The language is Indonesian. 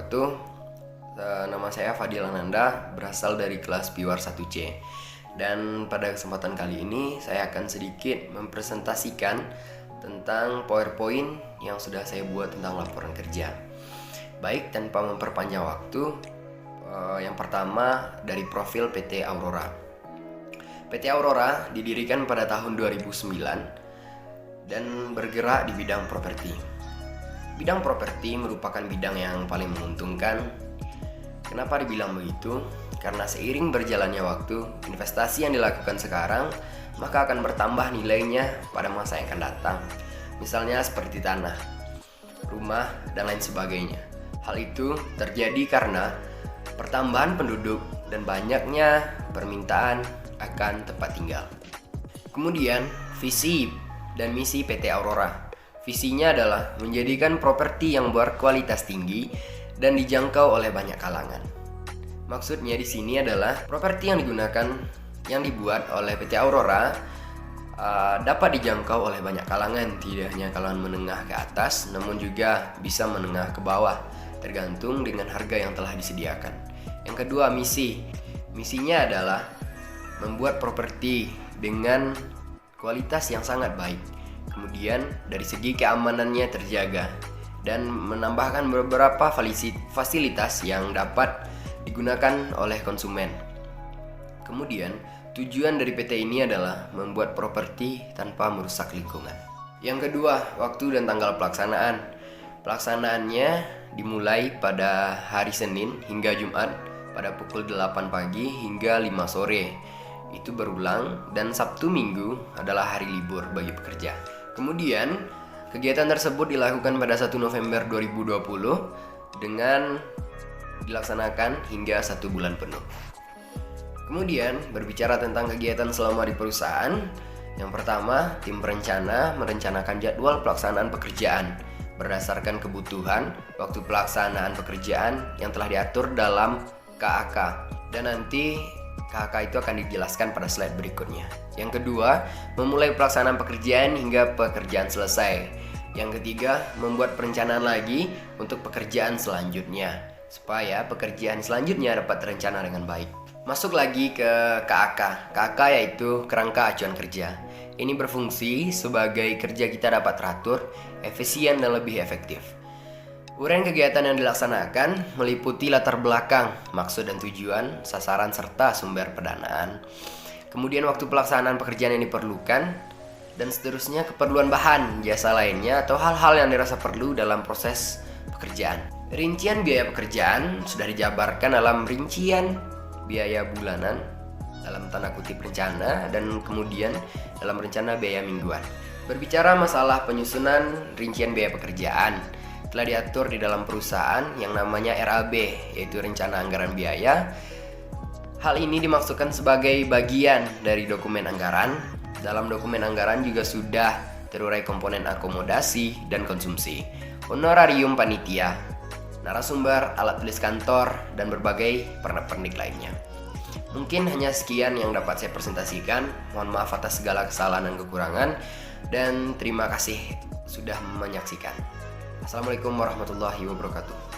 wabarakatuh. Nama saya Fadil Ananda, berasal dari kelas Piwar 1C. Dan pada kesempatan kali ini saya akan sedikit mempresentasikan tentang PowerPoint yang sudah saya buat tentang laporan kerja. Baik, tanpa memperpanjang waktu, yang pertama dari profil PT Aurora. PT Aurora didirikan pada tahun 2009 dan bergerak di bidang properti. Bidang properti merupakan bidang yang paling menguntungkan. Kenapa dibilang begitu? Karena seiring berjalannya waktu, investasi yang dilakukan sekarang maka akan bertambah nilainya pada masa yang akan datang. Misalnya seperti tanah, rumah, dan lain sebagainya. Hal itu terjadi karena pertambahan penduduk dan banyaknya permintaan akan tempat tinggal. Kemudian, visi dan misi PT Aurora. Visinya adalah menjadikan properti yang berkualitas tinggi dan dijangkau oleh banyak kalangan. Maksudnya di sini adalah properti yang dibuat oleh PT Aurora dapat dijangkau oleh banyak kalangan, tidak hanya kalangan menengah ke atas, namun juga bisa menengah ke bawah, tergantung dengan harga yang telah disediakan. Yang kedua, misi. Misinya adalah membuat properti dengan kualitas yang sangat baik. Kemudian dari segi keamanannya terjaga dan menambahkan beberapa fasilitas yang dapat digunakan oleh konsumen. Kemudian tujuan dari PT ini adalah membuat properti tanpa merusak lingkungan. Yang kedua, waktu dan tanggal pelaksanaan. Pelaksanaannya dimulai pada hari Senin hingga Jumat pada pukul 8 pagi hingga 5 sore. Itu berulang, dan Sabtu Minggu adalah hari libur bagi pekerja. Kemudian, kegiatan tersebut dilakukan pada 1 November 2020 dengan dilaksanakan hingga 1 bulan penuh. Kemudian, berbicara tentang kegiatan selama di perusahaan, yang pertama, tim perencana merencanakan jadwal pelaksanaan pekerjaan berdasarkan kebutuhan waktu pelaksanaan pekerjaan yang telah diatur dalam KAK, dan nanti KAK itu akan dijelaskan pada slide berikutnya. Yang kedua, memulai pelaksanaan pekerjaan hingga pekerjaan selesai. Yang ketiga, membuat perencanaan lagi untuk pekerjaan selanjutnya, supaya pekerjaan selanjutnya dapat terencana dengan baik. Masuk lagi ke KAK. KAK yaitu kerangka acuan kerja. Ini berfungsi sebagai kerja kita dapat teratur, efisien, dan lebih efektif. Uraian kegiatan yang dilaksanakan meliputi latar belakang, maksud dan tujuan, sasaran, serta sumber pendanaan. Kemudian waktu pelaksanaan pekerjaan yang diperlukan, dan seterusnya keperluan bahan, jasa lainnya, atau hal-hal yang dirasa perlu dalam proses pekerjaan. Rincian biaya pekerjaan sudah dijabarkan dalam rincian biaya bulanan, dalam tanda kutip rencana, dan kemudian dalam rencana biaya mingguan. Berbicara masalah penyusunan rincian biaya pekerjaan, telah diatur di dalam perusahaan yang namanya RAB, yaitu Rencana Anggaran Biaya. Hal ini dimaksudkan sebagai bagian dari dokumen anggaran. Dalam dokumen anggaran juga sudah terurai komponen akomodasi dan konsumsi, honorarium panitia, narasumber, alat tulis kantor, dan berbagai pernak-pernik lainnya. Mungkin hanya sekian yang dapat saya presentasikan. Mohon maaf atas segala kesalahan dan kekurangan, dan terima kasih sudah menyaksikan. Assalamualaikum warahmatullahi wabarakatuh.